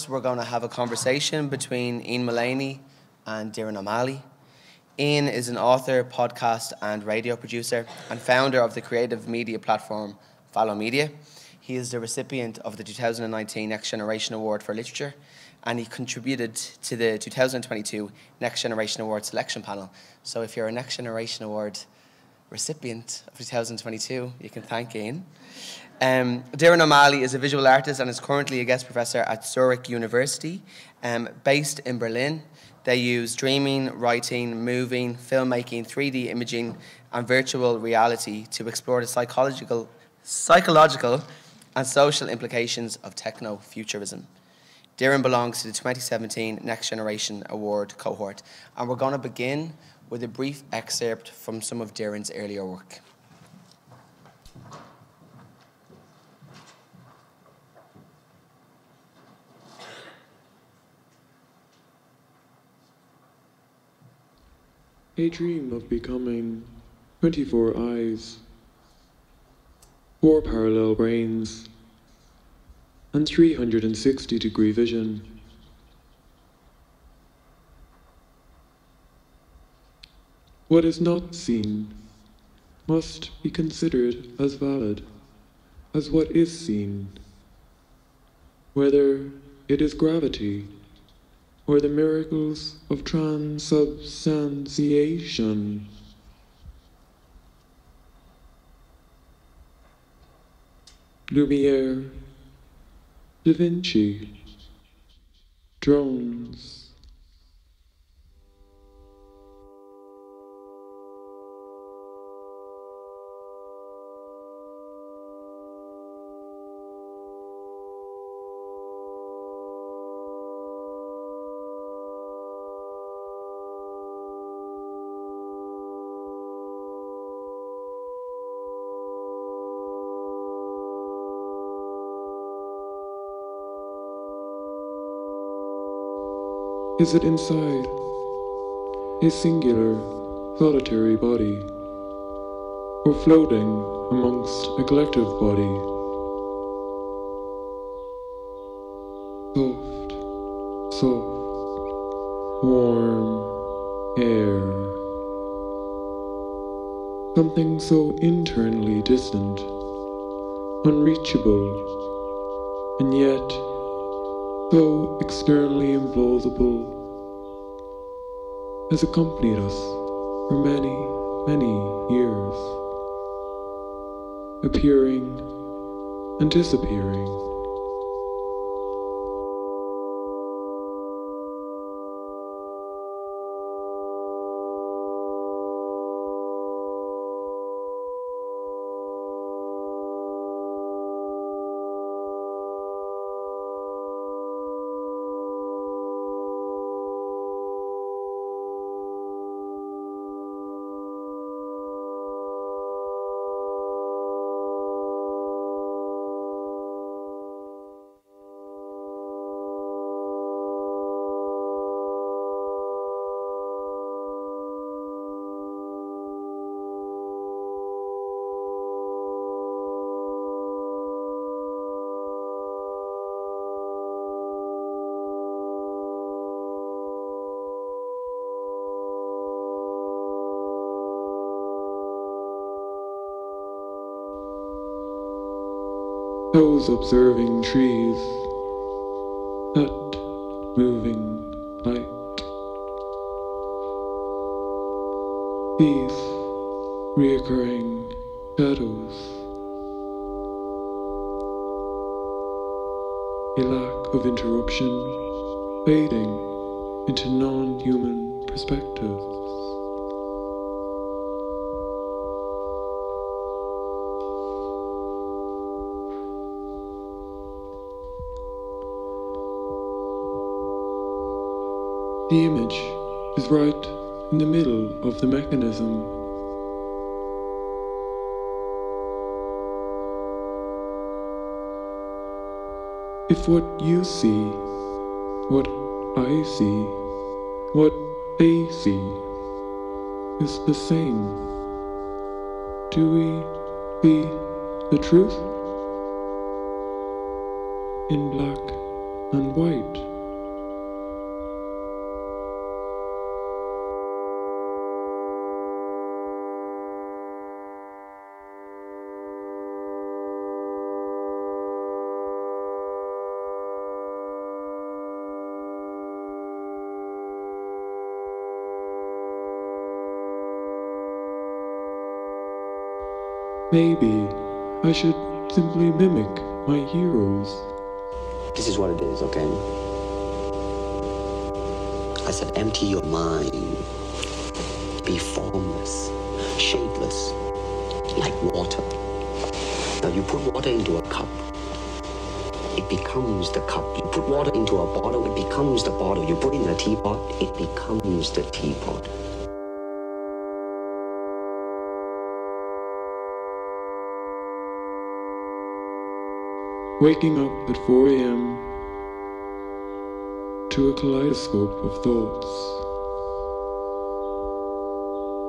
We're going to have a conversation between Lan Maleney and Doireann O'Malley. Ian is an author, podcast and radio producer and founder of the creative media platform Fallow Media. He is the recipient of the 2019 Next Generation Award for Literature, and he contributed to the 2022 Next Generation Award selection panel. So if you're a Next Generation Award recipient of 2022, you can thank Ian. Doireann O'Malley is a visual artist and is currently a guest professor at Zurich University, based in Berlin. They use dreaming, writing, moving, filmmaking, 3D imaging and virtual reality to explore the psychological and social implications of techno-futurism. Doireann belongs to the 2017 Next Generation Award cohort, and we're going to begin with a brief excerpt from some of Doireann's earlier work. A dream of becoming 24 eyes, 4 parallel brains, and 360-degree vision. What is not seen must be considered as valid as what is seen, whether it is gravity or the miracles of transubstantiation. Lumiere, Da Vinci, drones. Is it inside a singular, solitary body, or floating amongst a collective body? Soft, warm air. Something so internally distant, unreachable, and yet so externally implausible, has accompanied us for many, many years, appearing and disappearing. Those observing trees, that moving light. These reoccurring shadows. A lack of interruption, fading into non-human perspectives. The image is right in the middle of the mechanism. If what you see, what I see, what they see is the same, do we see the truth in black and white. Maybe I should simply mimic my heroes. This is what it is, okay? I said empty your mind. Be formless, shapeless, like water. Now you put water into a cup, it becomes the cup. You put water into a bottle, it becomes the bottle. You put it in a teapot, it becomes the teapot. Waking up at 4 a.m. to a kaleidoscope of thoughts.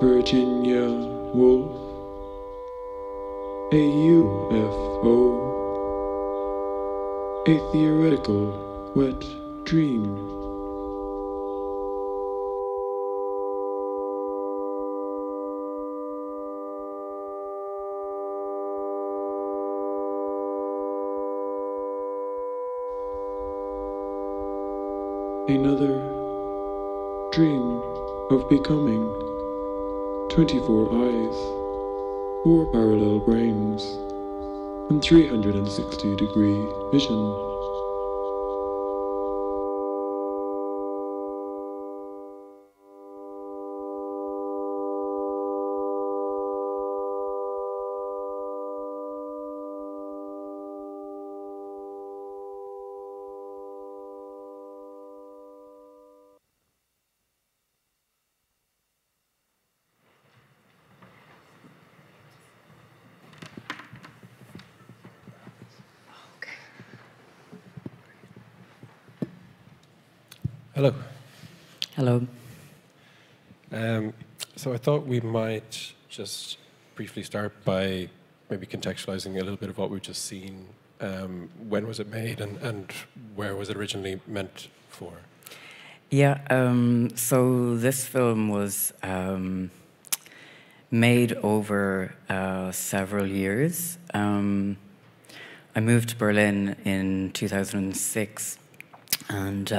Virginia Woolf, a UFO, a theoretical wet dream. Another dream of becoming 24 eyes, 4 parallel brains, and 360-degree vision. Hello. Hello. So I thought we might just briefly start by maybe contextualizing a little bit of what we've just seen. When was it made and where was it originally meant for? Yeah, so this film was made over several years. I moved to Berlin in 2006 and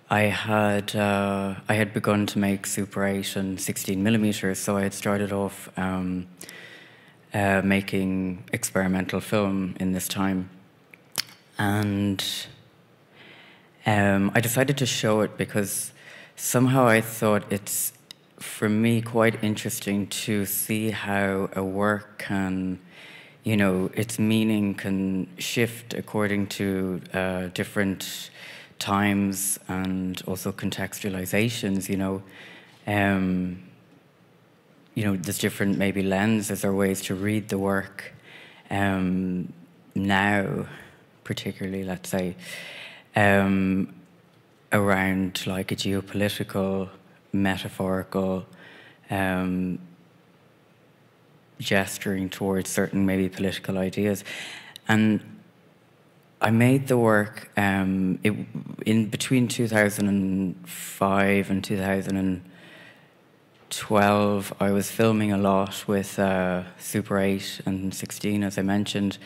I had begun to make Super 8 and 16 millimeters, so I had started off making experimental film in this time, and I decided to show it because somehow I thought it's, for me, quite interesting to see how a work can, you know, its meaning can shift according to different times and also contextualizations, you know. There's different maybe lenses or ways to read the work now, particularly, let's say, around like a geopolitical, metaphorical, gesturing towards certain maybe political ideas. And I made the work in between 2005 and 2012. I was filming a lot with Super 8 and 16, as I mentioned,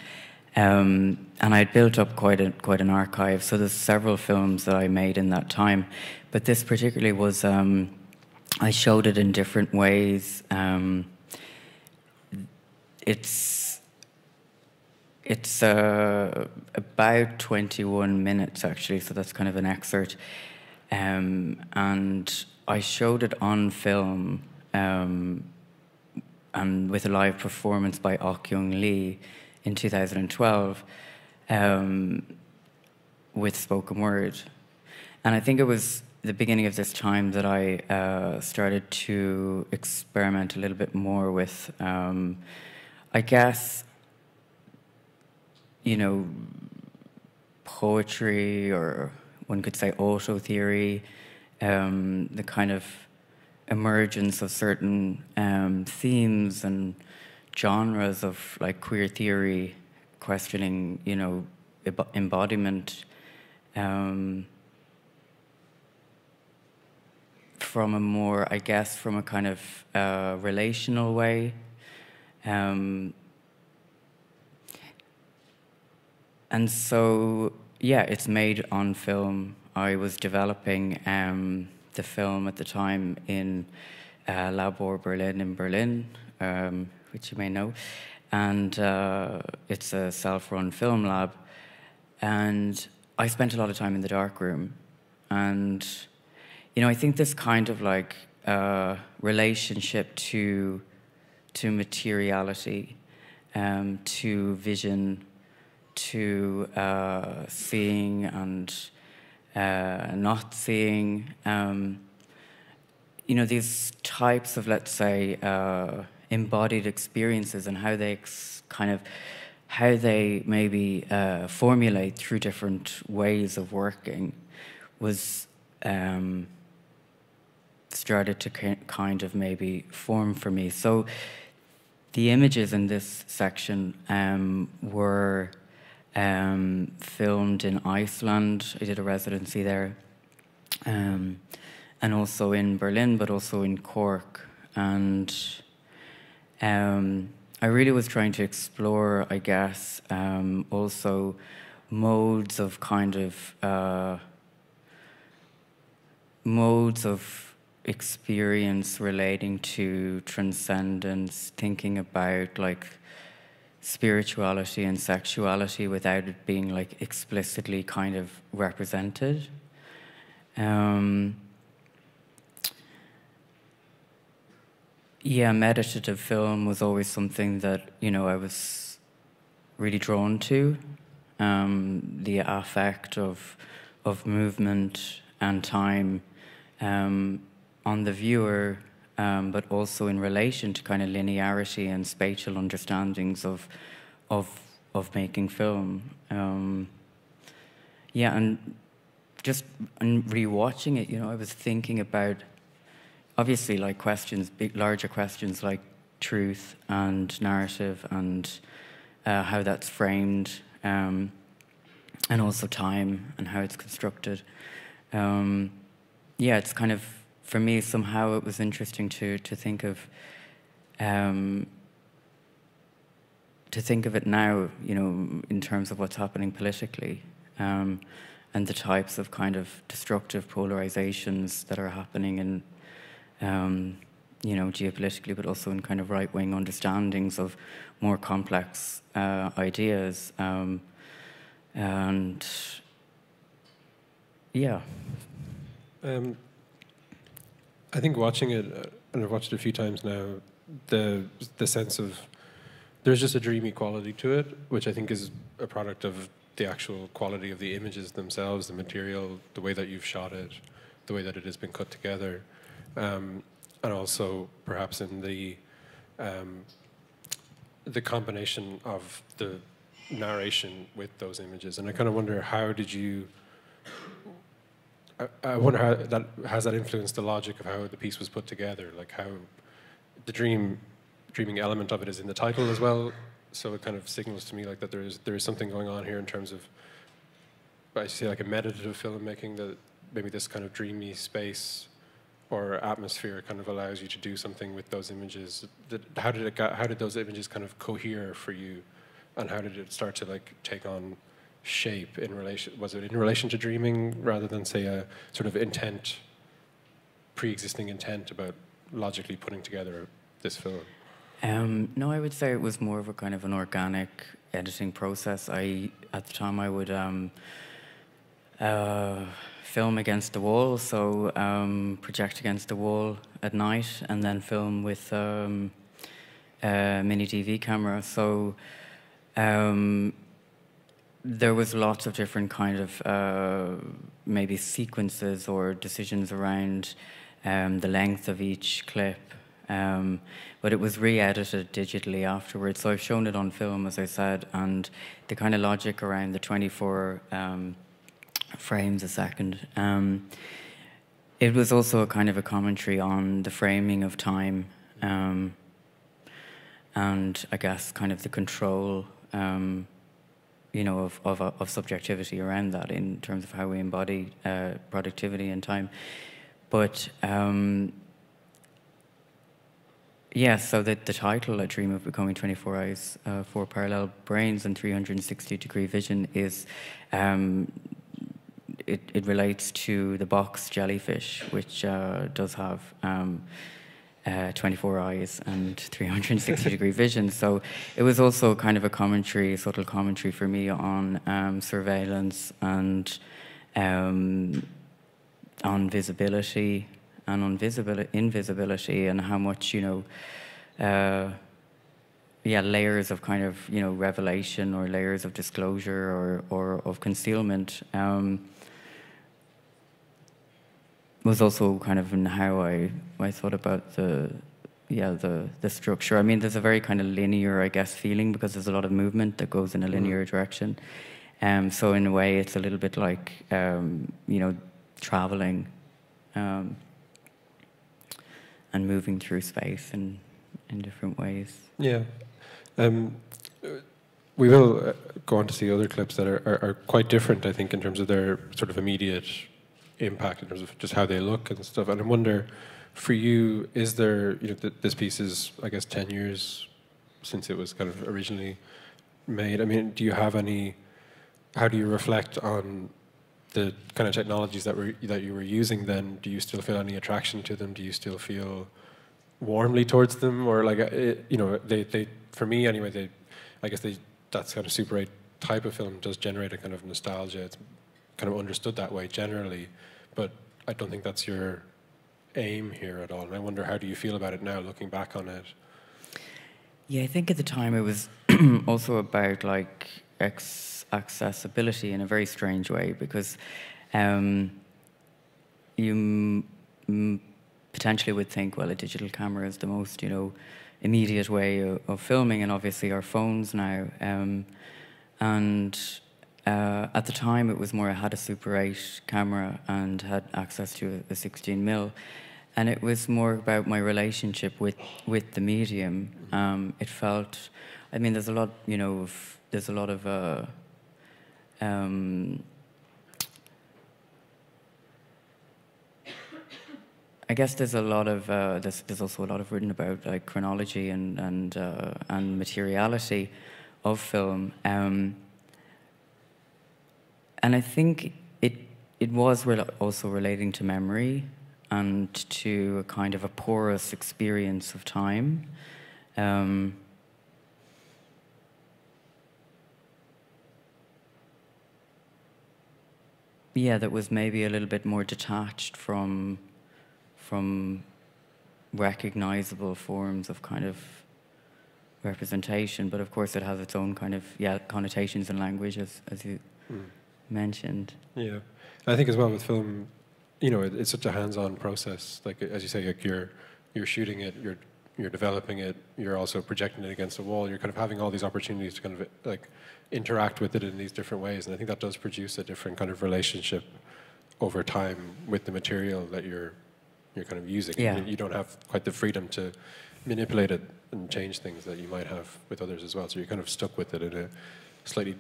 and I had built up quite an archive. So there's several films that I made in that time, but this particularly was I showed it in different ways. It's about 21 minutes, actually, so that's kind of an excerpt. And I showed it on film and with a live performance by Ok Young Lee in 2012 with spoken word. And I think it was the beginning of this time that I started to experiment a little bit more with, I guess, you know, poetry, or one could say auto theory, the kind of emergence of certain themes and genres of like queer theory, questioning, you know, embodiment, from a more, I guess, from a kind of relational way. And so, yeah, it's made on film. I was developing the film at the time in Labor Berlin in Berlin, which you may know. And it's a self-run film lab. And I spent a lot of time in the darkroom. And, you know, I think this kind of like relationship to materiality, to vision, to seeing and not seeing, you know, these types of, let's say, embodied experiences and how they how they maybe formulate through different ways of working was started to kind of maybe form for me. So the images in this section were filmed in Iceland. I did a residency there, and also in Berlin, but also in Cork. And I really was trying to explore, I guess, also modes of kind of modes of experience relating to transcendence, thinking about like spirituality and sexuality without it being like explicitly kind of represented. Yeah, meditative film was always something that, you know, I was really drawn to. The affect of movement and time on the viewer, but also in relation to kind of linearity and spatial understandings of making film. Yeah, and just in rewatching it, you know, I was thinking about obviously like questions, big, larger questions like truth and narrative and how that's framed, and also time and how it's constructed. Yeah, it's kind of, for me, somehow it was interesting to think of it now, you know, in terms of what's happening politically, and the types of kind of destructive polarizations that are happening in, you know, geopolitically, but also in kind of right-wing understandings of more complex ideas, and yeah. I think watching it, and I've watched it a few times now, the sense of there's just a dreamy quality to it, which I think is a product of the actual quality of the images themselves, the material, the way that you've shot it, the way that it has been cut together, and also perhaps in the combination of the narration with those images. And I kind of wonder, how did you? I wonder how that has that influenced the logic of how the piece was put together, like how the dreaming element of it is in the title as well. So it kind of signals to me like that there is something going on here in terms of, I say, like a meditative filmmaking, that maybe this kind of dreamy space or atmosphere kind of allows you to do something with those images. How did those images kind of cohere for you, and how did it start to like take on shape in relation? Was it in relation to dreaming rather than, say, a sort of intent, pre-existing intent about logically putting together this film? No, I would say it was more of a kind of an organic editing process. At the time I would film against the wall, so project against the wall at night, and then film with a mini DV camera. So there was lots of different kind of maybe sequences or decisions around the length of each clip, but it was re-edited digitally afterwards. So I've shown it on film, as I said, and the kind of logic around the 24 frames a second. It was also a kind of a commentary on the framing of time, and I guess kind of the control of subjectivity around that in terms of how we embody productivity and time. But yeah, so the title, A Dream of Becoming 24 Eyes, 4 Parallel Brains and 360-degree vision, is it relates to the box jellyfish, which does have 24 eyes and 360-degree vision. So it was also kind of a commentary, subtle commentary for me on surveillance and on visibility and on invisibility, and how much, layers of kind of, revelation or layers of disclosure or of concealment was also kind of in how I thought about the structure. I mean, there's a very kind of linear, I guess, feeling, because there's a lot of movement that goes in a linear direction. So in a way, it's a little bit like, traveling and moving through space in different ways. Yeah. We will go on to see other clips that are quite different, I think, in terms of their sort of immediate impact, in terms of just how they look and stuff. And I wonder, for you, is there, this piece is, I guess, 10 years since it was kind of originally made. I mean, do you have any, how do you reflect on the kind of technologies that you were using then? Do you still feel any attraction to them? Do you still feel warmly towards them? Or like, they for me anyway, that's kind of Super 8 type of film does generate a kind of nostalgia. It's kind of understood that way generally, but I don't think that's your aim here at all. And I wonder, how do you feel about it now, looking back on it? Yeah, I think at the time it was also about like accessibility in a very strange way, because you potentially would think, well, a digital camera is the most, immediate way of filming, and obviously our phones now. At the time, it was more, I had a Super 8 camera and had access to a 16mm, and it was more about my relationship with the medium. It felt, I mean, there's a lot, there's a lot of I guess there's a lot of there's also a lot of written about like chronology and materiality of film, and I think it was also relating to memory and to a kind of a porous experience of time. Yeah, that was maybe a little bit more detached from recognizable forms of kind of representation, but of course it has its own kind of connotations in language, as you mentioned. Yeah, I think as well with film, it's such a hands-on process. Like, as you say, like you're shooting it, you're developing it, you're also projecting it against a wall. You're kind of having all these opportunities to kind of like interact with it in these different ways, and I think that does produce a different kind of relationship over time with the material that you're kind of using. Yeah. You don't have quite the freedom to manipulate it and change things that you might have with others as well. So you're kind of stuck with it in a slightly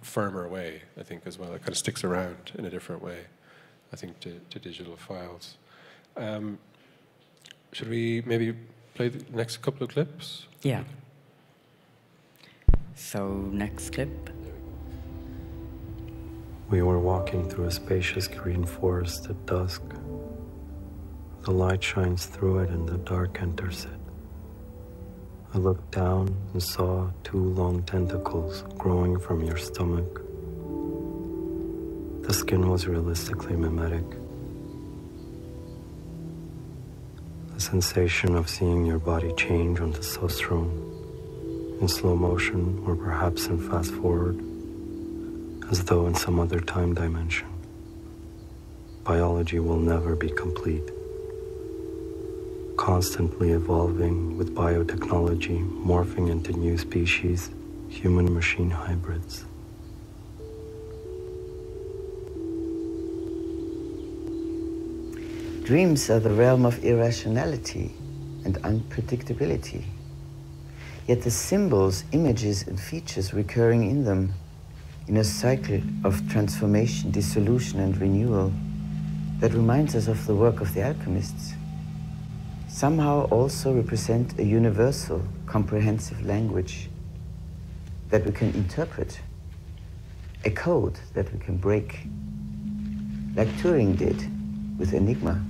firmer way, I think, as well. It kind of sticks around in a different way, I think, to digital files. Should we maybe play the next couple of clips? Yeah. So, next clip. We were walking through a spacious green forest at dusk. The light shines through it and the dark enters it. I looked down and saw 2 long tentacles growing from your stomach. The skin was realistically mimetic. The sensation of seeing your body change on testosterone, in slow motion or perhaps in fast forward, as though in some other time dimension. Biology will never be complete. Constantly evolving with biotechnology, morphing into new species, human-machine hybrids. Dreams are the realm of irrationality and unpredictability. yet the symbols, images, and features recurring in them, in a cycle of transformation, dissolution, and renewal that reminds us of the work of the alchemists, somehow also represent a universal, comprehensive language that we can interpret, a code that we can break, like Turing did with Enigma,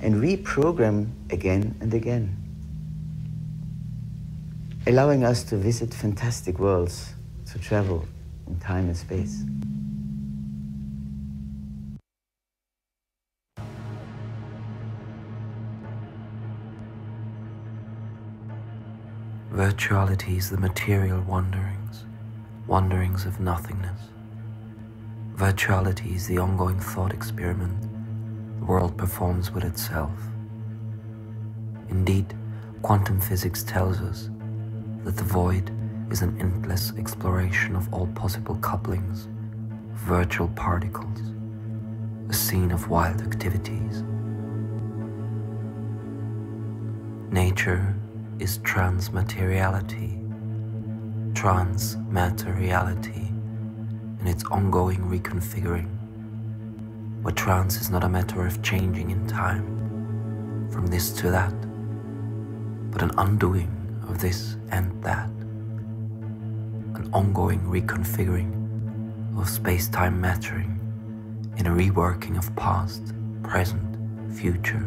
and reprogram again and again, allowing us to visit fantastic worlds, to travel in time and space. Virtuality is the material wanderings, wanderings of nothingness. Virtuality is the ongoing thought experiment the world performs with itself. Indeed, quantum physics tells us that the void is an endless exploration of all possible couplings of virtual particles, a scene of wild activities. Nature is transmateriality, transmateriality in its ongoing reconfiguring, where trans is not a matter of changing in time, from this to that, but an undoing of this and that, an ongoing reconfiguring of space-time mattering in a reworking of past, present, future,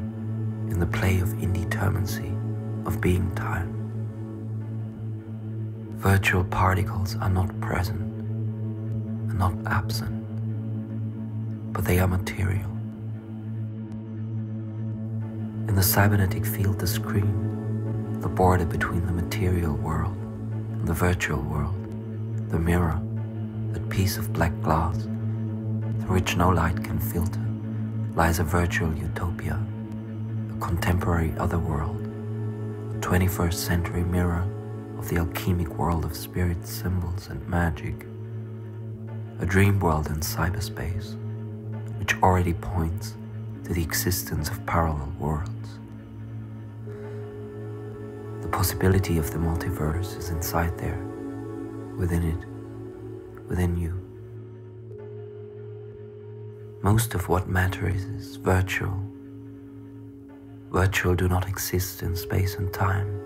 in the play of indeterminacy of being time. Virtual particles are not present and not absent, but they are material. In the cybernetic field, the screen, the border between the material world and the virtual world, the mirror, that piece of black glass through which no light can filter, lies a virtual utopia, a contemporary otherworld, a 21st century mirror of the alchemic world of spirit, symbols, and magic, a dream world in cyberspace, which already points to the existence of parallel worlds. The possibility of the multiverse is inside there, within it, within you. Most of what matters is virtual. Virtual do not exist in space and time.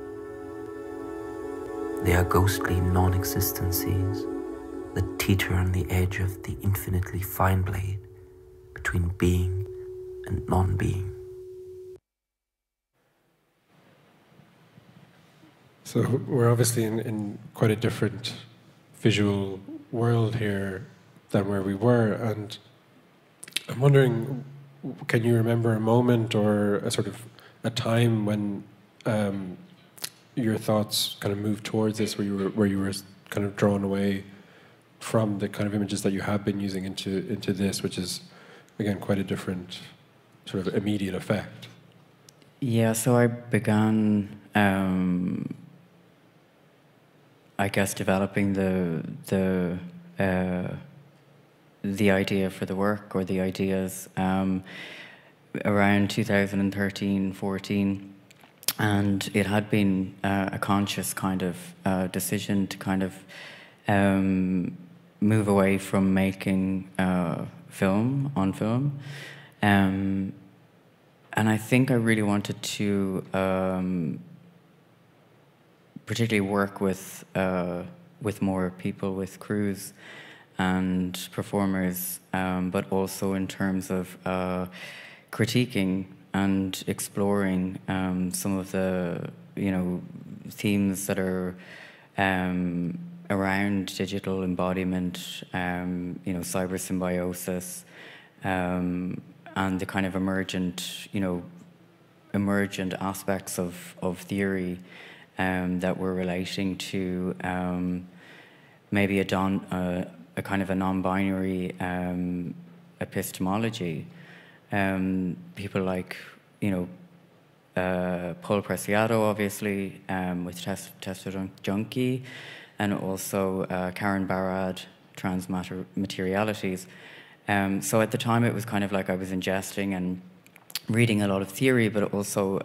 They are ghostly non-existencies that teeter on the edge of the infinitely fine blade between being and non-being. So we're obviously in quite a different visual world here than where we were, and I'm wondering, can you remember a moment or a sort of a time when your thoughts kind of moved towards this, where you were kind of drawn away from the kind of images that you have been using into this, which is again quite a different sort of immediate effect? Yeah, so I began, I guess, developing the idea for the work, or the ideas, around 2013-14, and it had been a conscious kind of decision to kind of move away from making film, and I think I really wanted to particularly work with more people, with crews and performers, but also in terms of critiquing and exploring some of the themes that are around digital embodiment, cyber symbiosis, and the kind of emergent aspects of theory that we're relating to maybe a kind of a non-binary epistemology. People like Paul Preciado, obviously, with Tester Junkie, and also Karen Barad, Transmaterialities. So at the time, it was kind of like I was ingesting and reading a lot of theory, but also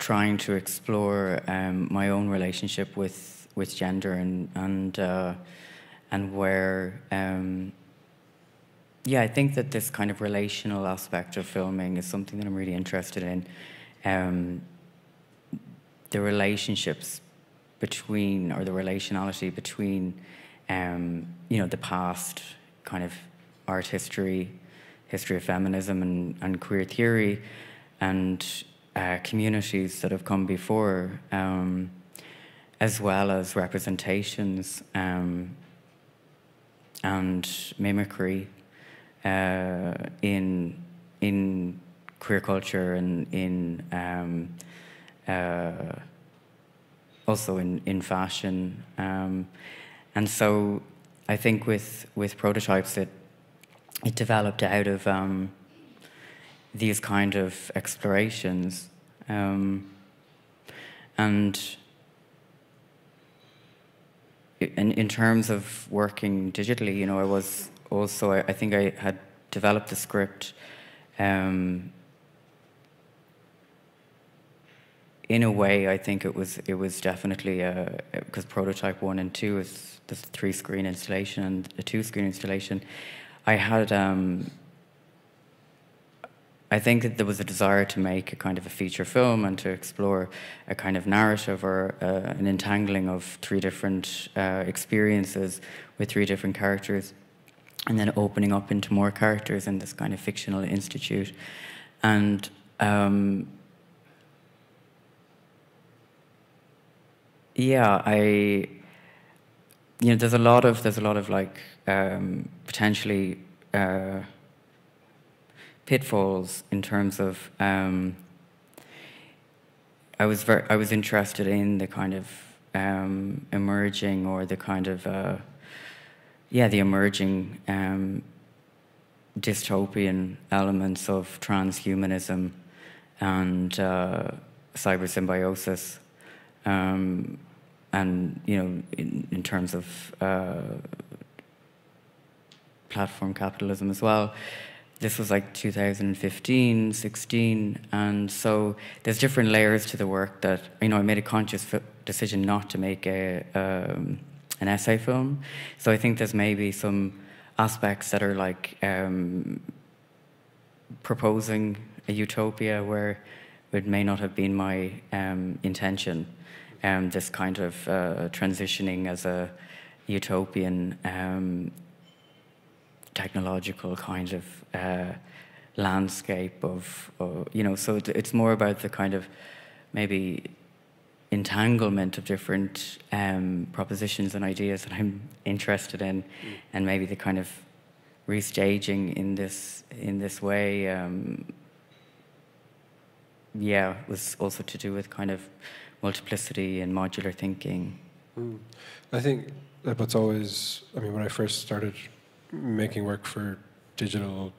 trying to explore my own relationship with gender and where I think that this kind of relational aspect of filming is something that I'm really interested in. The relationships between, or the relationality between, the past kind of art history of feminism and queer theory, and communities that have come before, as well as representations and mimicry in queer culture and also in fashion, and so I think with Prototypes it developed out of these kind of explorations, and in terms of working digitally, I was also, I think I had developed the script in a way. I think it was definitely because Prototype 1 and 2 is the 3-screen installation and a 2-screen installation. I had I think that there was a desire to make a kind of a feature film and to explore a kind of narrative or an entangling of 3 different experiences with 3 different characters, and then opening up into more characters in this kind of fictional institute. And there's a lot of like potentially pitfalls in terms of I was interested in the kind of emerging, or the kind of the emerging dystopian elements of transhumanism and cyber symbiosis, and in terms of platform capitalism as well. This was like 2015, 16, and so there's different layers to the work that, I made a conscious decision not to make an essay film. So I think there's maybe some aspects that are like proposing a utopia where it may not have been my intention. This kind of transitioning as a utopian technological kind of landscape of, so it's more about the kind of maybe entanglement of different propositions and ideas that I'm interested in, and maybe the kind of restaging in this way, was also to do with kind of multiplicity and modular thinking. I think that what's always, when I first started making work for digital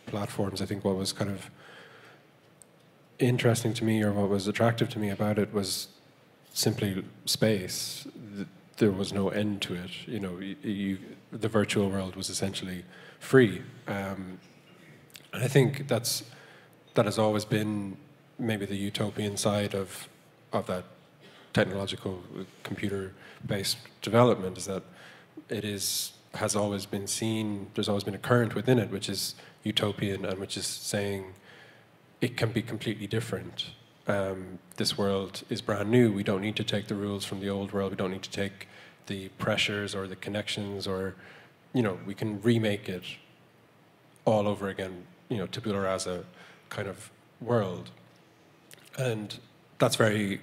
platforms, I think what was kind of interesting to me, or what was attractive to me about it, was simply space. There was no end to it. The virtual world was essentially free, and I think that has always been maybe the utopian side of that technological computer-based development, is that has always been seen, there's always been a current within it which is utopian, and which is saying it can be completely different. This world is brand new. We don't need to take the rules from the old world. We don't need to take the pressures or the connections, or, we can remake it all over again, tabula rasa kind of world. And that's very,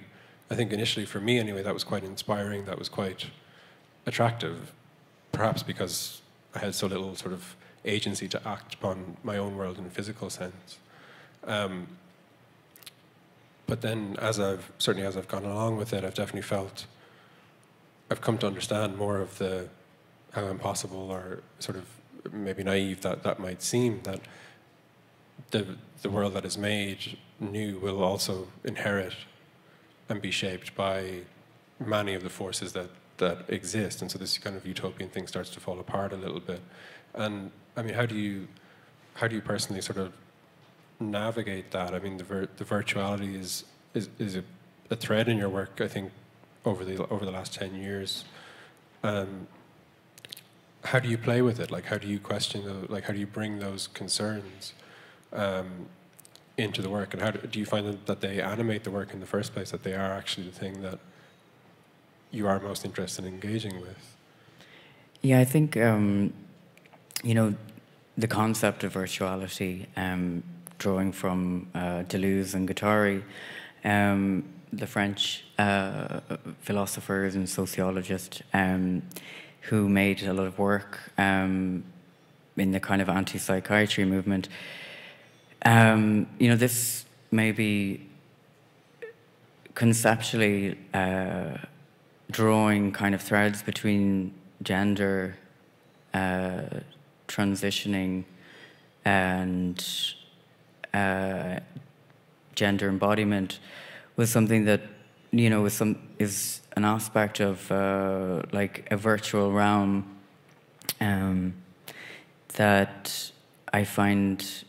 I think initially for me anyway, that was quite inspiring, that was quite attractive, perhaps because I had so little sort of agency to act upon my own world in a physical sense. But then as I've gone along with it, I've definitely felt, I've come to understand more of how impossible, or sort of maybe naive that might seem, that the world that is made new will also inherit and be shaped by many of the forces that exist, and so this kind of utopian thing starts to fall apart a little bit. And how do you personally sort of navigate that? The virtuality is is a thread in your work, I think, over the last 10 years. How do you play with it? Like, how do you question like, how do you bring those concerns into the work, and how do you find that they animate the work in the first place, that they are actually the thing that you are most interested in engaging with? Yeah, I think, you know, the concept of virtuality, drawing from Deleuze and Guattari, the French philosophers and sociologists who made a lot of work in the kind of anti-psychiatry movement. You know, this may be conceptually drawing kind of threads between gender, transitioning, and gender embodiment was something that, you know, is an aspect of like a virtual realm that I found,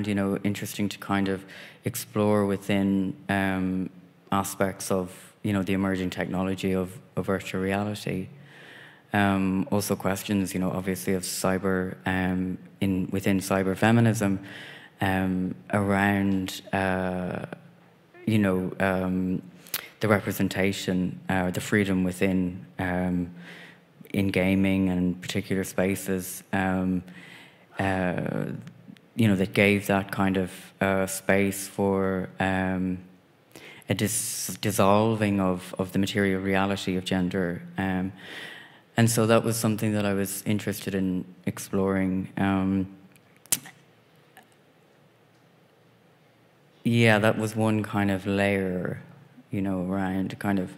you know, interesting to kind of explore within aspects of, you know, the emerging technology of virtual reality. Also questions, you know, obviously of cyber, within cyber feminism, around, you know, the representation, the freedom within, in gaming and particular spaces, you know, that gave that kind of space for a dissolving of the material reality of gender. And so that was something that I was interested in exploring. Yeah, that was one kind of layer, you know, around kind of,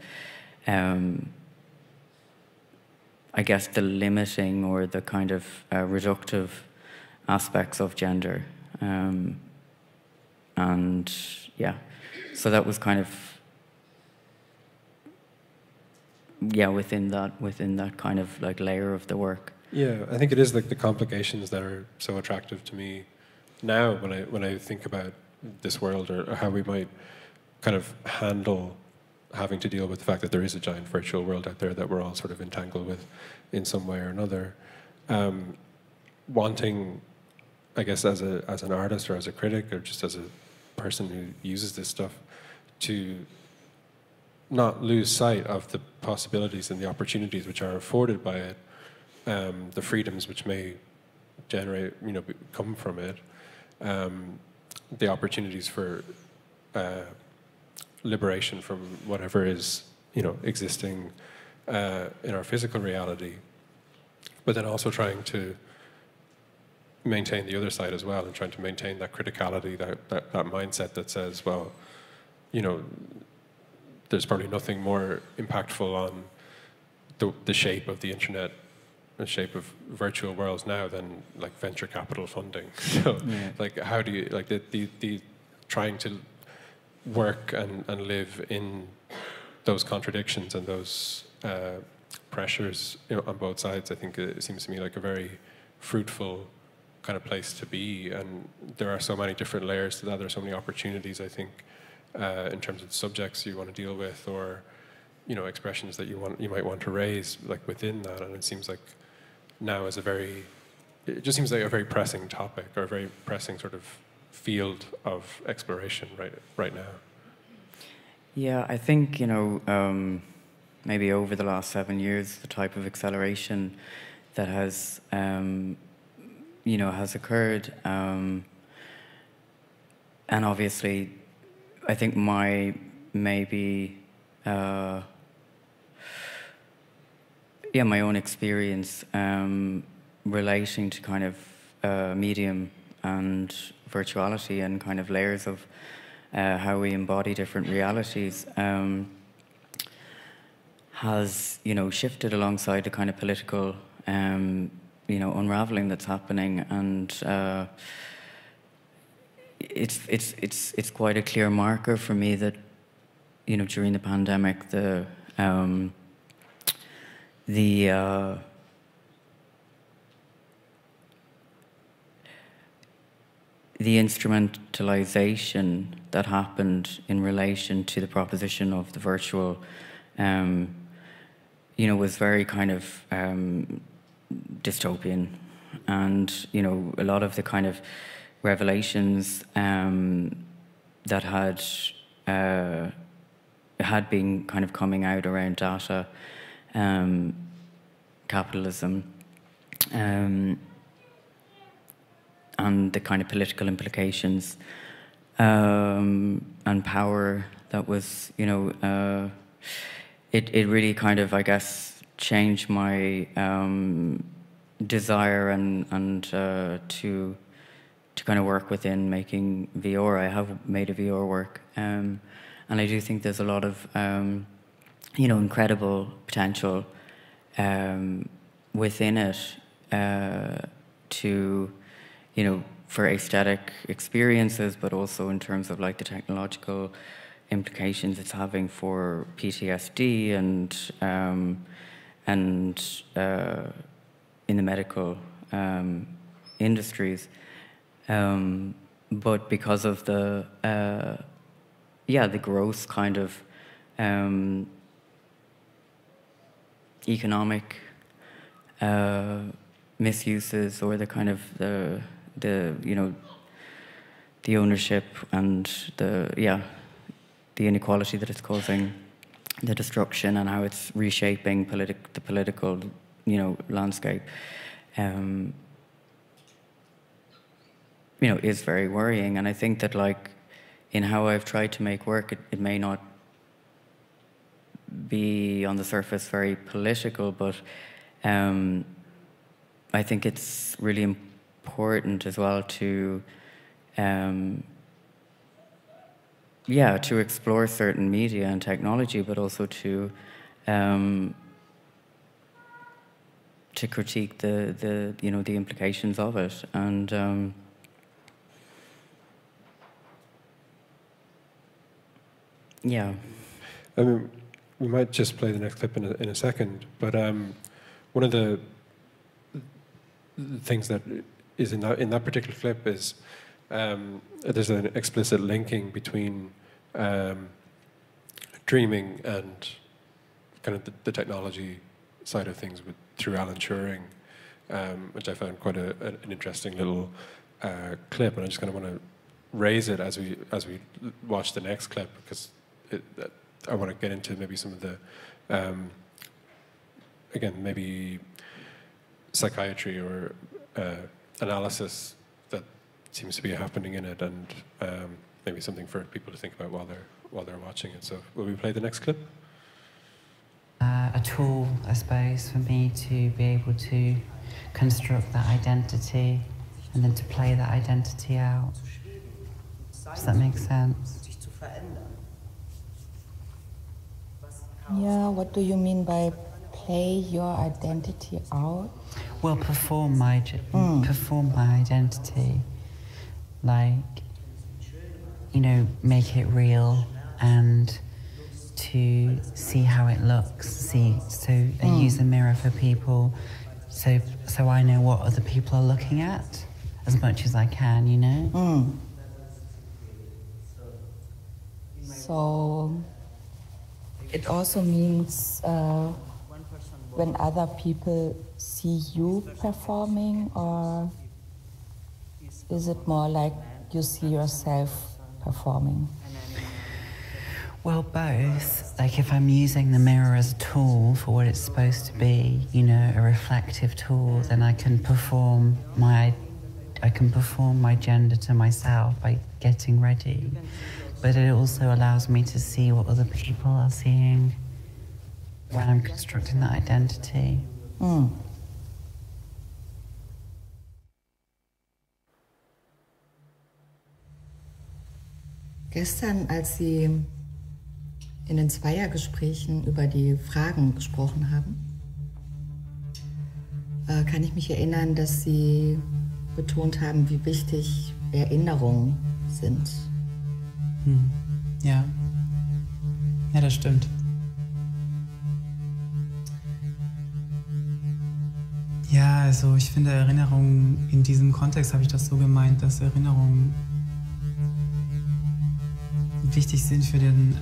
I guess, the limiting or the kind of reductive aspects of gender. And yeah, so that was kind of, yeah, within that kind of like layer of the work. Yeah, I think it is like the complications that are so attractive to me now when I think about this world, or how we might kind of handle having to deal with the fact that there is a giant virtual world out there that we're all sort of entangled with in some way or another. Wanting, I guess, as an artist or as a critic or just as a person who uses this stuff, to not lose sight of the possibilities and the opportunities which are afforded by it, the freedoms which may generate, you know, come from it, the opportunities for liberation from whatever is, you know, existing in our physical reality, but then also trying to maintain the other side as well, and trying to maintain that criticality, that mindset that says, well, you know, there's probably nothing more impactful on the shape of the internet, the shape of virtual worlds now, than like venture capital funding. So, yeah. Like, how do you, like, the trying to work and live in those contradictions and those pressures, you know, on both sides, I think it seems to me like a very fruitful kind of place to be. And there are so many different layers to that. There are so many opportunities, I think, in terms of subjects you want to deal with, or, you know, expressions that you might want to raise, like, within that. And it seems like now is it just seems like a very pressing topic, or a very pressing sort of field of exploration right now. Yeah, I think, you know, maybe over the last 7 years, the type of acceleration that has, you know, has occurred, and obviously, I think my own experience relating to kind of medium and virtuality and kind of layers of how we embody different realities has, you know, shifted alongside the kind of political, you know, unraveling that's happening, and it's quite a clear marker for me that, you know, during the pandemic, the instrumentalization that happened in relation to the proposition of the virtual, was very kind of dystopian. And, a lot of the kind of revelations that had been kind of coming out around data capitalism and the kind of political implications and power that was, it really kind of, I guess, changed my desire and to kind of work within making VR. I have made a VR work, and I do think there's a lot of incredible potential within it to for aesthetic experiences, but also in terms of like the technological implications it's having for PTSD and in the medical industries. But because of the gross kind of economic misuses, or the kind of the ownership and the inequality that it's causing, the destruction, and how it's reshaping the political landscape, is very worrying. And I think that, like, in how I've tried to make work, it may not be on the surface very political, but I think it's really important as well to explore certain media and technology, but also to critique the implications of it. And I mean, we might just play the next clip in a second, but one of the things that is in that particular clip is there's an explicit linking between dreaming and kind of the technology side of things through Alan Turing, which I found quite an interesting little clip, and I just kind of want to raise it as we watch the next clip, because I want to get into maybe some of the again, maybe psychiatry or analysis that seems to be happening in it, and maybe something for people to think about while they're watching it. So will we play the next clip? A tool, I suppose, for me to be able to construct that identity and then to play that identity out. Does that make sense? Yeah, what do you mean by play your identity out? Well, perform my identity, like, make it real and to see how it looks. I use a mirror for people, so I know what other people are looking at as much as I can, So it also means when other people see you performing, or is it more like you see yourself performing? Well, both. Like, if I'm using the mirror as a tool for what it's supposed to be, a reflective tool, then I can perform my gender to myself by getting ready. But it also allows me to see what other people are seeing when I'm constructing that identity. Gestern, als Sie in den Zweiergesprächen über die Fragen gesprochen haben, kann ich mich erinnern, dass Sie betont haben, wie wichtig Erinnerungen sind. Ja. Ja, das stimmt. Ja, also ich finde Erinnerungen, in diesem Kontext habe ich das so gemeint, dass Erinnerungen wichtig sind für den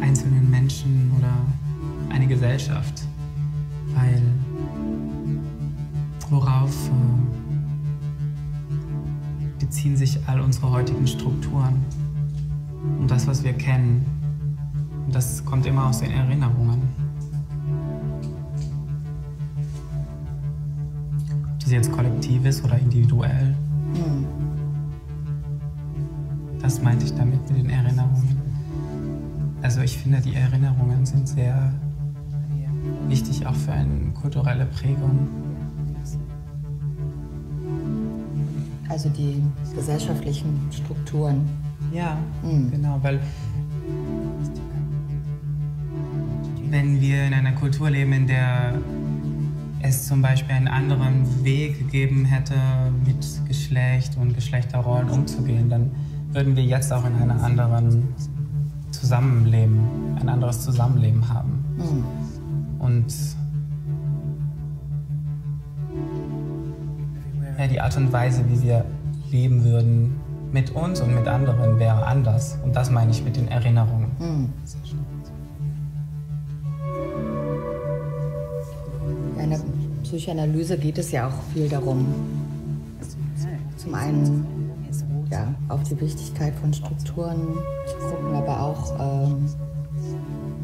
einzelnen Menschen oder eine Gesellschaft, weil worauf beziehen sich all unsere heutigen Strukturen und das, was wir kennen, das kommt immer aus den Erinnerungen. Ob das jetzt kollektiv ist oder individuell. Das meinte ich damit mit den Erinnerungen. Also ich finde, die Erinnerungen sind sehr wichtig auch für eine kulturelle Prägung. Also die gesellschaftlichen Strukturen. Ja, genau, weil wenn wir in einer Kultur leben, in der es zum Beispiel einen anderen Weg gegeben hätte, mit Geschlecht und Geschlechterrollen umzugehen, dann würden wir jetzt auch in einer anderen ein anderes Zusammenleben haben. Und ja, die Art und Weise, wie wir leben würden mit uns und mit anderen, wäre anders. Und das meine ich mit den Erinnerungen. In der Psychoanalyse geht es ja auch viel darum, zum einen ja, auf die Wichtigkeit von Strukturen zu gucken, aber auch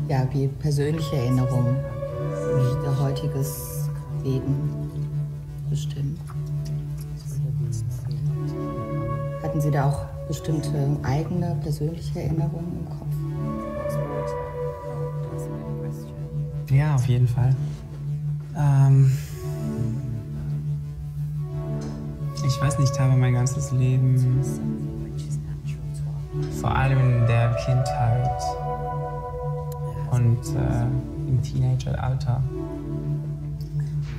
ja, wie persönliche Erinnerungen unser heutiges Leben bestimmen. Hatten Sie da auch bestimmte eigene persönliche Erinnerungen im Kopf? Ja, auf jeden Fall. Ich weiß nicht, ich habe mein ganzes Leben, vor allem in der Kindheit und im Teenageralter,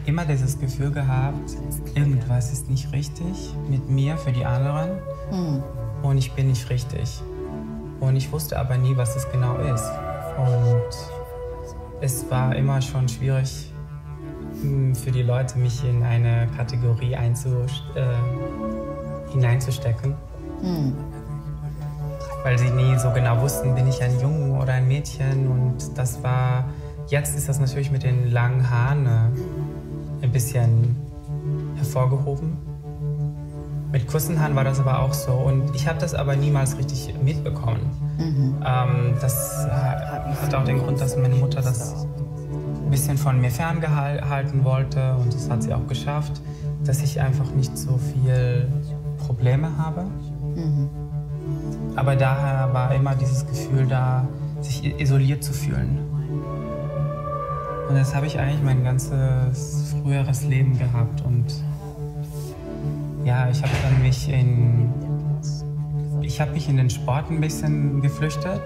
immer dieses Gefühl gehabt, irgendwas ist nicht richtig mit mir für die anderen und ich bin nicht richtig. Und ich wusste aber nie, was es genau ist. Und es war immer schon schwierig für die Leute, mich in eine Kategorie hineinzustecken. Weil sie nie so genau wussten, bin ich ein Junge oder ein Mädchen. Und das war, jetzt ist das natürlich mit den langen Haaren ein bisschen hervorgehoben. Mit kurzen Haaren war das aber auch so. Und ich habe das aber niemals richtig mitbekommen. Das hat auch den Grund, dass meine Mutter das ein bisschen von mir ferngehalten wollte. Und das hat sie auch geschafft, dass ich einfach nicht so viel Probleme habe. Aber daher war immer dieses Gefühl da, sich isoliert zu fühlen. Und das habe ich eigentlich mein ganzes früheres Leben gehabt. Und ja, ich habe mich in den Sport ein bisschen geflüchtet.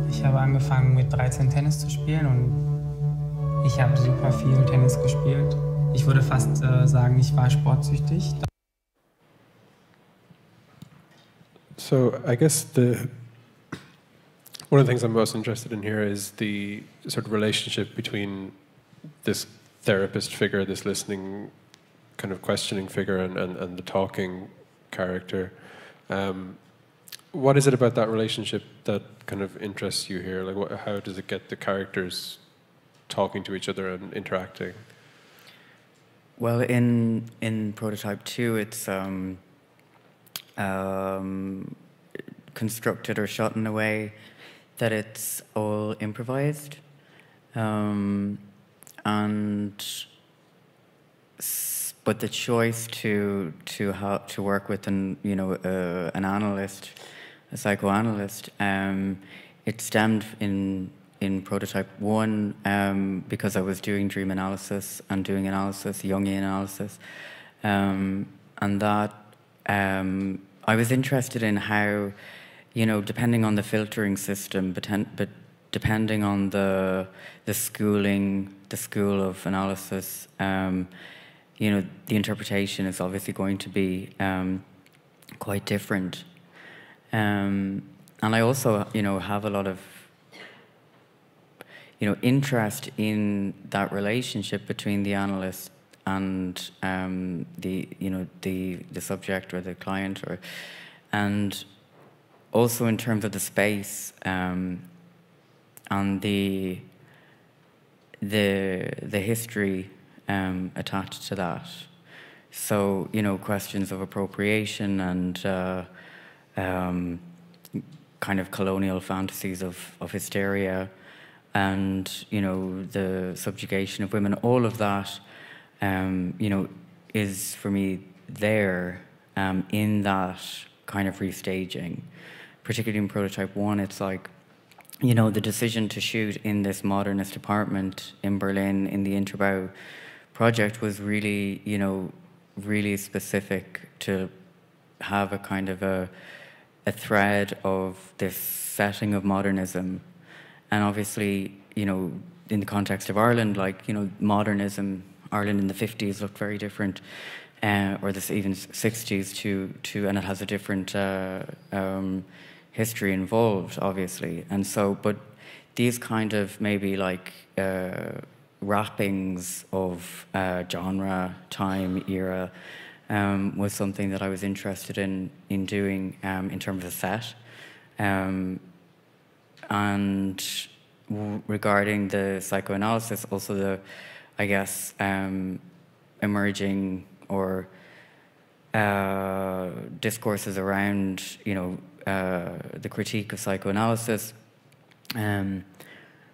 Ich habe angefangen mit 13 Tennis zu spielen und ich habe super viel Tennis gespielt. Ich würde fast sagen, ich war sportsüchtig. So I guess one of the things I'm most interested in here is the sort of relationship between this therapist figure, this listening, kind of questioning figure, and the talking character. What is it about that relationship that kind of interests you here? Like, how does it get the characters talking to each other and interacting? Well, in Prototype 2, it's constructed or shot in a way that it's all improvised, but the choice to work with an analyst, a psychoanalyst, it stemmed in Prototype 1 because I was doing dream analysis and doing analysis, Jungian analysis, and that I was interested in how, depending on the filtering system, but depending on the schooling, the school of analysis, the interpretation is obviously going to be quite different. And I also, have a lot of, interest in that relationship between the analyst and the subject or the client, and also in terms of the space and the history attached to that. So, questions of appropriation and kind of colonial fantasies of hysteria, and, the subjugation of women, all of that, is for me there in that kind of restaging. Particularly in Prototype 1, it's like, the decision to shoot in this modernist apartment in Berlin in the Interbau project was really, really specific to have a kind of a thread of this setting of modernism. And obviously, in the context of Ireland, like, modernism, Ireland in the 50s looked very different, or this even 60s to, and it has a different history involved, obviously. And so, but these kind of maybe like wrappings of genre, time, era, was something that I was interested in doing in terms of set. And regarding the psychoanalysis, also the, I guess, emerging or discourses around, the critique of psychoanalysis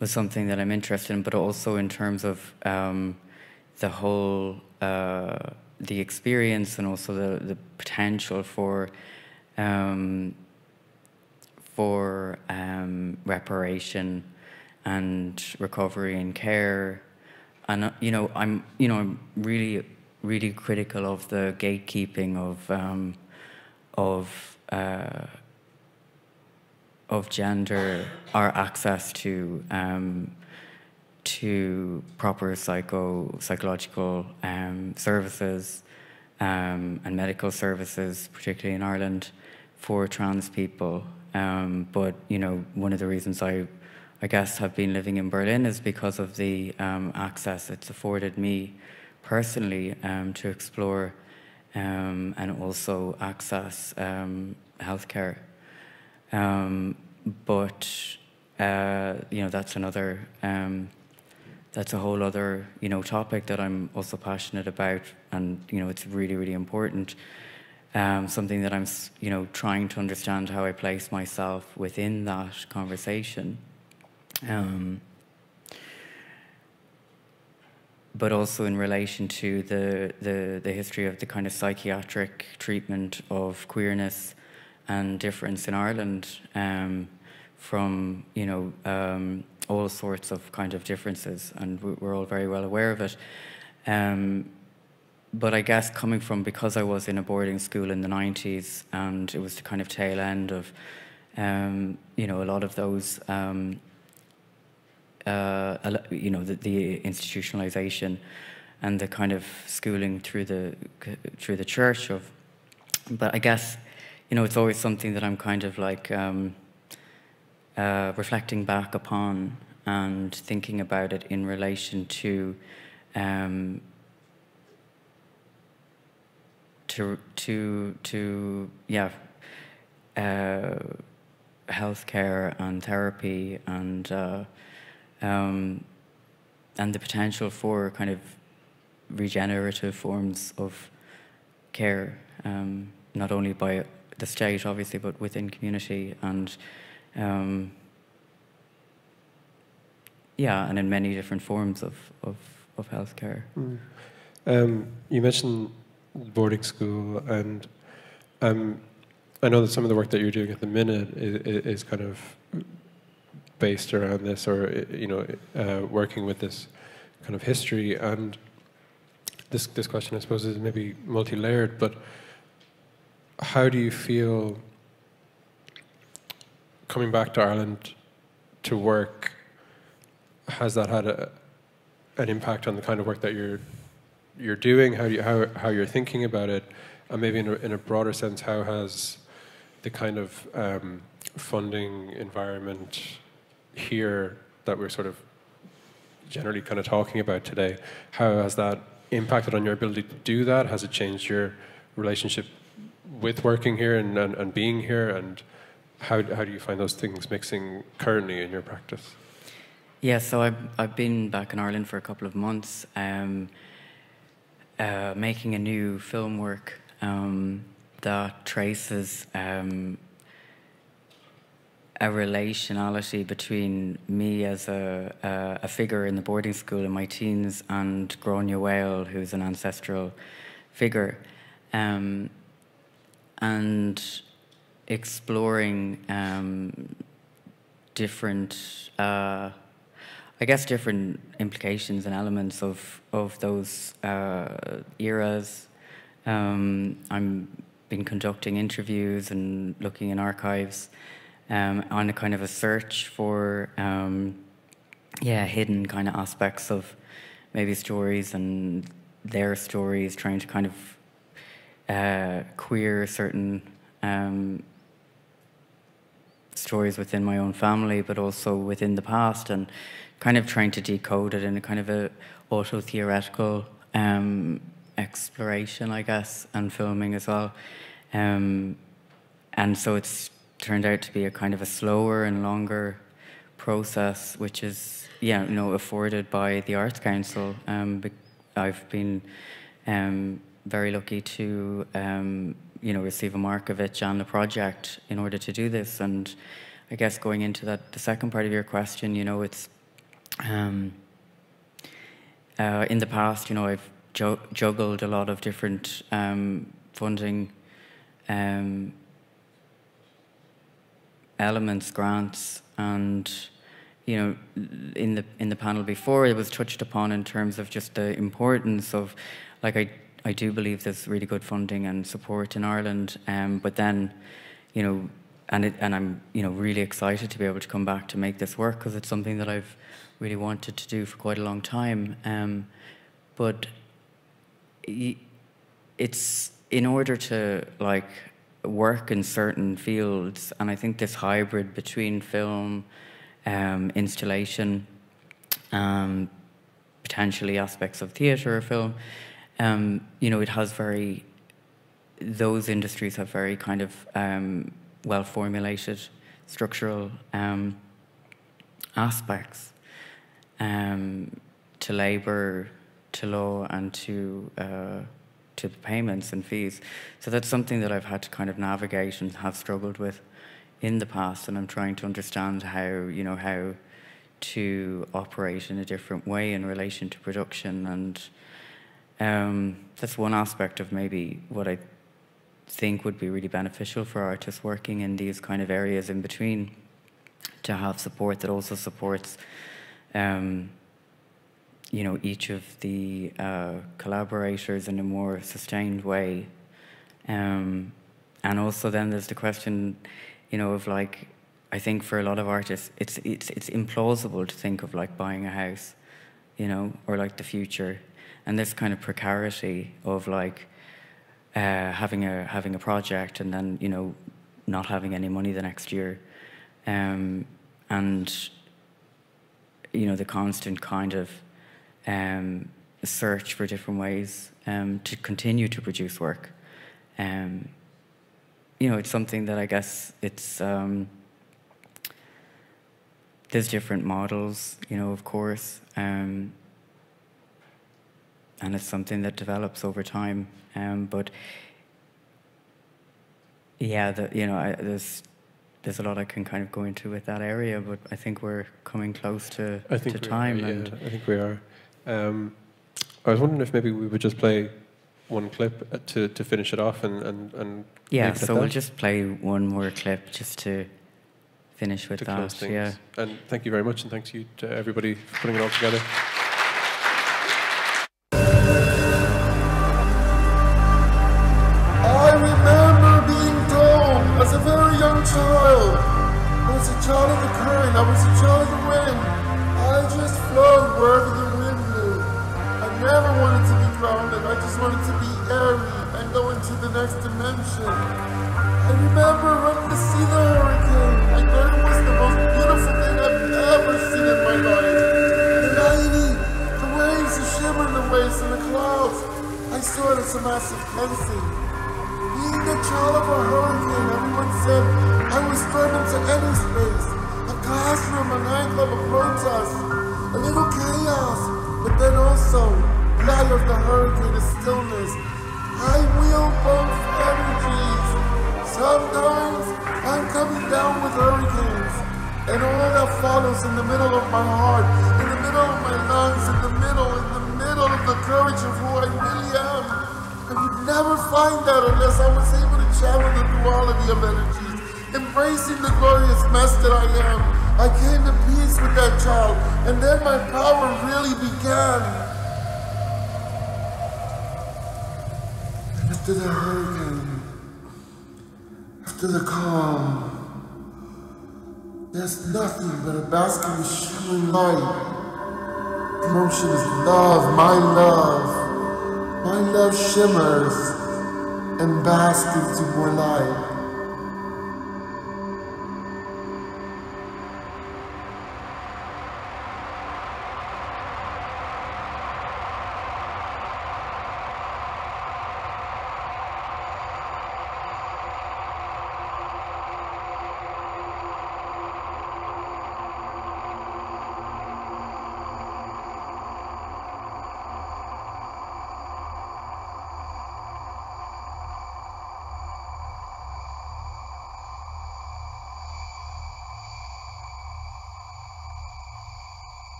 was something that I'm interested in, but also in terms of the whole, the experience and also the potential for reparation and recovery and care. And I'm really, really critical of the gatekeeping of gender, our access to proper psychological services and medical services, particularly in Ireland, for trans people. But one of the reasons I guess have been living in Berlin is because of the access it's afforded me personally to explore and also access healthcare. But that's another, that's a whole other, topic that I'm also passionate about, and it's really, really important. Something that I'm, trying to understand how I place myself within that conversation. But also in relation to the history of the kind of psychiatric treatment of queerness and difference in Ireland, from all sorts of kind of differences, and we're all very well aware of it. But I guess coming from, because I was in a boarding school in the 90s, and it was the kind of tail end of a lot of those the institutionalization and the kind of schooling through the church of. But I guess it's always something that I'm kind of like reflecting back upon and thinking about it in relation to healthcare and therapy and the potential for kind of regenerative forms of care, not only by the state, obviously, but within community and and in many different forms of healthcare. You mentioned boarding school, and I know that some of the work that you're doing at the minute is kind of based around this, or working with this kind of history. And this question, I suppose, is maybe multi-layered, but how do you feel coming back to Ireland to work? Has that had an impact on the kind of work that you're doing? How you're thinking about it, and maybe in a broader sense, how has the kind of funding environment here that we're sort of generally kind of talking about today, how has that impacted on your ability to do that? Has it changed your relationship with working here and being here? And how do you find those things mixing currently in your practice? Yeah, so I've been back in Ireland for a couple of months, making a new film work that traces a relationality between me as a figure in the boarding school in my teens and Gráinne Whale, who's an ancestral figure, and exploring different, I guess, different implications and elements of those eras. I've been conducting interviews and looking in archives on a kind of a search for hidden kind of aspects of maybe stories and their stories, trying to kind of queer certain stories within my own family, but also within the past, and kind of trying to decode it in a kind of a auto-theoretical exploration, I guess, and filming as well. And so it's turned out to be a kind of a slower and longer process, which is, afforded by the Arts Council. I've been very lucky to, receive a Markovich and a project in order to do this. And I guess going into that, the second part of your question, it's in the past, I've juggled a lot of different funding elements, grants, and in the panel before, it was touched upon in terms of just the importance of, like, I do believe there's really good funding and support in Ireland, but then, and I'm really excited to be able to come back to make this work, because it's something that I've really wanted to do for quite a long time. But it's in order to work in certain fields, and I think this hybrid between film, installation, potentially aspects of theatre or film, it has those industries have very kind of well-formulated structural aspects to labour, to law, and to payments and fees. So that's something that I've had to kind of navigate and have struggled with in the past, and I'm trying to understand how to operate in a different way in relation to production. And that's one aspect of maybe what I think would be really beneficial for artists working in these kind of areas in between, to have support that also supports each of the collaborators in a more sustained way. And also then there's the question, of I think for a lot of artists, it's implausible to think of buying a house, or the future. And this kind of precarity of having a project and then, not having any money the next year. And, the constant kind of search for different ways to continue to produce work. It's something that I guess it's there's different models, of course, and it's something that develops over time. But yeah, there's a lot I can kind of go into with that area, but I think we're coming close to time. I think we are. I was wondering if maybe we would just play one clip to finish it off and yeah, so we'll just play one more clip just to finish with that. Yeah. And thank you very much, and thanks you to everybody for putting it all together. I remember being told as a very young child, I was a child of the current, I was a child of the wind. I just flowed wherever the wind blew. I never wanted to be grounded, I just wanted to be airy and go into the next dimension. I remember running to see the hurricane. I thought it was the most beautiful thing I've ever seen in my life. The 90, the waves, the shimmer, the space in the clouds. I saw it as a massive blessing. Being a child of a hurricane, everyone said I was thrown into any space. A classroom, a nightclub, a protest, a little chaos, but then also light of the hurricane, a stillness. I wield both energies. Sometimes I'm coming down with hurricanes, and all that follows in the middle of my heart, in the middle of my lungs, in the middle of the courage of who I really am. I would never find that unless I was able to channel the duality of energies, embracing the glorious mess that I am. I came to peace with that child, and then my power really began. After the hurricane, after the calm, there's nothing but a basket of shimmering light. Emotion is love, my love. My love shimmers and basks into more light.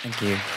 Thank you.